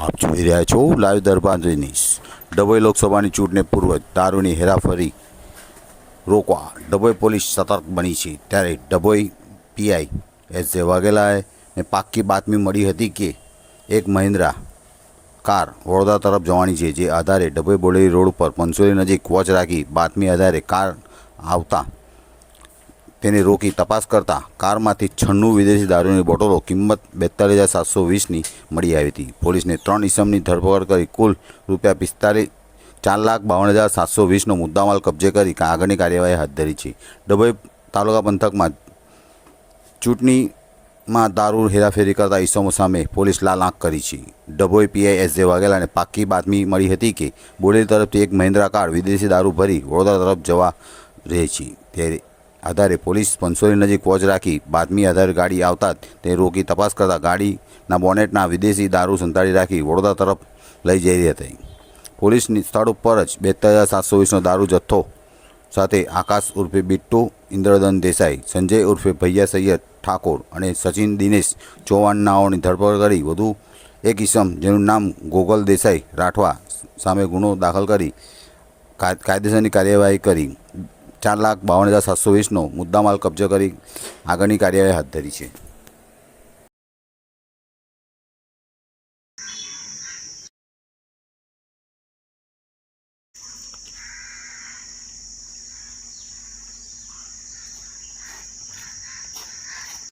આપ જોઈ રહ્યા છો લાઈવ દરબાર ન્યૂઝ। ડભોઈ લોકસભાની ચૂંટણી પૂર્વ દારૂની હેરાફેરી રોકવા ડભોઈ પોલીસ સતર્ક બની છે। ત્યારે ડભોઈ પીઆઈ એસ.જે. વાઘેલાને પાક્કી બાતમી મળી હતી કે એક મહિન્દ્રા કાર વડોદરા તરફ જવાની છે। જે આધારે ડભોઈ બોડેલી રોડ પર પંચોલી નજીક વોચ રાખી બાતમી આધારે કાર આવતા તેને રોકી તપાસ કરતા કારમાંથી 96 વિદેશી દારૂની બોટલો કિંમત 42,720ની મળી આવી હતી। પોલીસને 3 ઇસમની ધરપકડ કરી કુલ ₹4,52,720નો મુદ્દામાલ કબજે કરી આગળની કાર્યવાહી હાથ ધરી છે। ડભોઈ તાલુકા પંથકમાં ચૂંટણીમાં દારૂ હેરાફેરી કરતા ઇસમો સામે પોલીસ લાલ આંખ કરી છે। ડભોઈ પીઆઈ એસ.જે. વાઘેલાને પાક્કી બાતમી મળી હતી કે બોડેલી તરફથી એક મહિન્દ્રા કાર વિદેશી દારૂ ભરી વડોદરા તરફ જવા રહી છે। ત્યારે આધારે પોલીસ પંચોલી નજીક વોચ રાખી બાતમી આધારે ગાડી આવતા તે રોકી તપાસ કરતા ગાડીના બોનેટના વિદેશી દારૂ સંતાડી રાખી વડોદરા તરફ લઈ જઈ રહી હતી। પોલીસની સ્થળ ઉપર જ 42,720નો દારૂ જથ્થો સાથે આકાશ ઉર્ફે બિટ્ટુ ઇન્દ્રદન દેસાઈ, સંજય ઉર્ફે ભૈયા સૈયદ ઠાકોર અને સચિન દિનેશ ચૌહાણનાઓની ધરપકડ કરી વધુ એક ઇસમ જેનું નામ ગોગલ દેસાઈ રાઠવા સામે ગુનો દાખલ કરી કાયદેસરની કાર્યવાહી કરી 4,52,720નો મુદ્દામાલ કબજે કરી આગળની કાર્યવાહી હાથ ધરી છે।